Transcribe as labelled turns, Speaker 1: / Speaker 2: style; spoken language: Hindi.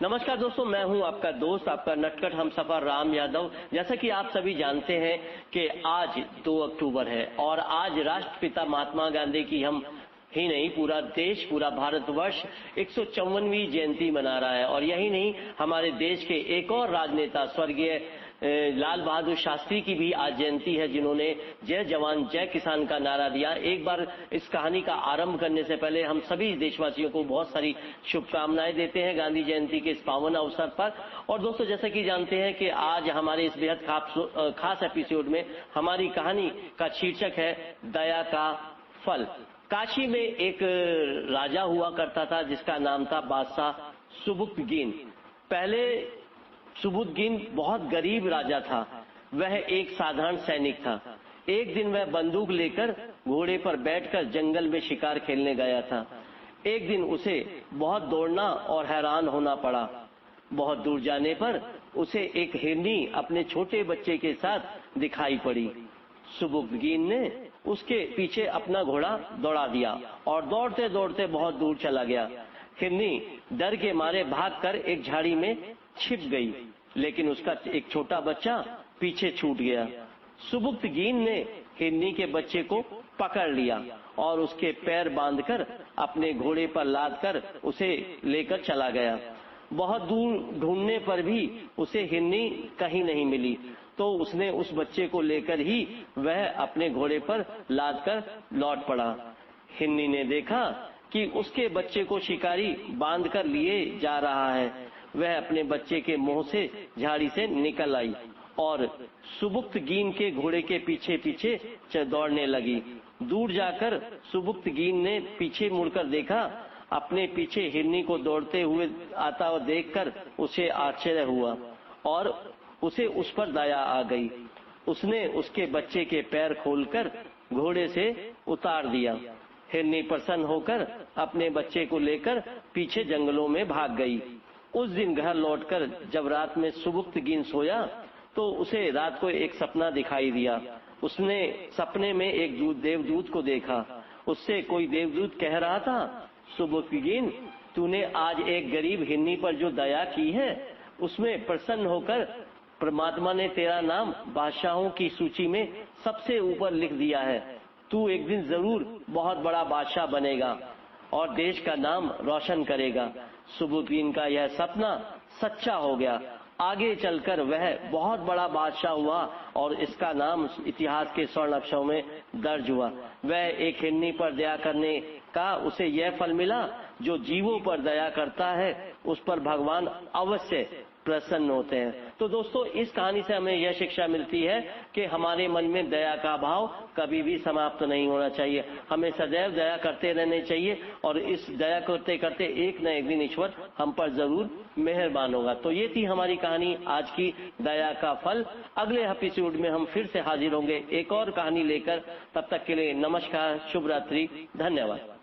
Speaker 1: नमस्कार दोस्तों, मैं हूं आपका दोस्त, आपका नटखट हमसफर राम यादव। जैसा कि आप सभी जानते हैं कि आज 2 अक्टूबर है और आज राष्ट्रपिता महात्मा गांधी की हम ही नहीं, पूरा देश, पूरा भारतवर्ष 154वीं जयंती मना रहा है। और यही नहीं, हमारे देश के एक और राजनेता स्वर्गीय लाल बहादुर शास्त्री की भी आज जयंती है, जिन्होंने जय जवान जय किसान का नारा दिया। एक बार इस कहानी का आरंभ करने से पहले हम सभी देशवासियों को बहुत सारी शुभकामनाएं देते हैं गांधी जयंती के इस पावन अवसर पर। और दोस्तों, जैसा कि जानते हैं कि आज हमारे इस बेहद खास एपिसोड में हमारी कहानी का शीर्षक है दया का फल। काशी में एक राजा हुआ करता था जिसका नाम था बादशाह सुबुक्तगीन। पहले सुबुक्तगीन बहुत गरीब राजा था। वह एक साधारण सैनिक था। एक दिन वह बंदूक लेकर घोड़े पर बैठकर जंगल में शिकार खेलने गया था। एक दिन उसे बहुत दौड़ना और हैरान होना पड़ा। बहुत दूर जाने पर उसे एक हिरनी अपने छोटे बच्चे के साथ दिखाई पड़ी। सुबुक्तगीन ने उसके पीछे अपना घोड़ा दौड़ा दिया और दौड़ते दौड़ते बहुत दूर चला गया। हिरनी डर के मारे भागकर एक झाड़ी में छिप गई, लेकिन उसका एक छोटा बच्चा पीछे छूट गया। सुबुक्तगीन ने हिरनी के बच्चे को पकड़ लिया और उसके पैर बांधकर अपने घोड़े पर लादकर उसे लेकर चला गया। बहुत दूर ढूंढने पर भी उसे हिरनी कहीं नहीं मिली, तो उसने उस बच्चे को लेकर ही वह अपने घोड़े पर लादकर लौट पड़ा। हिरनी ने देखा कि उसके बच्चे को शिकारी बांधकर लिए जा रहा है। वह अपने बच्चे के मुंह से झाड़ी से निकल आई और सुबुक्तगीन के घोड़े के पीछे पीछे दौड़ने लगी। दूर जाकर सुबुक्तगीन ने पीछे मुड़कर देखा। अपने पीछे हिरनी को दौड़ते हुए आता हुआ देखकर उसे आश्चर्य हुआ और उसे उस पर दया आ गई। उसने उसके बच्चे के पैर खोलकर घोड़े से उतार दिया। हिरनी प्रसन्न होकर अपने बच्चे को लेकर पीछे जंगलों में भाग गई। उस दिन घर लौटकर जब रात में सुबुक्तगीन सोया तो उसे रात को एक सपना दिखाई दिया। उसने सपने में एक देवदूत को देखा। उससे कोई देवदूत कह रहा था, सुबुक्तगीन, तूने आज एक गरीब हिरनी पर जो दया की है, उसमें प्रसन्न होकर परमात्मा ने तेरा नाम बादशाहों की सूची में सबसे ऊपर लिख दिया है। तू एक दिन जरूर बहुत बड़ा बादशाह बनेगा और देश का नाम रोशन करेगा। सुबुक्तगीन का यह सपना सच्चा हो गया। आगे चलकर वह बहुत बड़ा बादशाह हुआ और इसका नाम इतिहास के स्वर्ण अक्षरों में दर्ज हुआ। वह एक हिरनी पर दया करने का उसे यह फल मिला, जो जीवों पर दया करता है उस पर भगवान अवश्य प्रसन्न होते हैं। तो दोस्तों, इस कहानी से हमें यह शिक्षा मिलती है कि हमारे मन में दया का भाव कभी भी समाप्त नहीं होना चाहिए। हमें सदैव दया करते रहने चाहिए और इस दया करते करते एक न एक दिन ईश्वर हम पर जरूर मेहरबान होगा। तो ये थी हमारी कहानी आज की, दया का फल। अगले एपिसोड में हम फिर से हाजिर होंगे एक और कहानी लेकर। तब तक के लिए नमस्कार, शुभ रात्रि, धन्यवाद।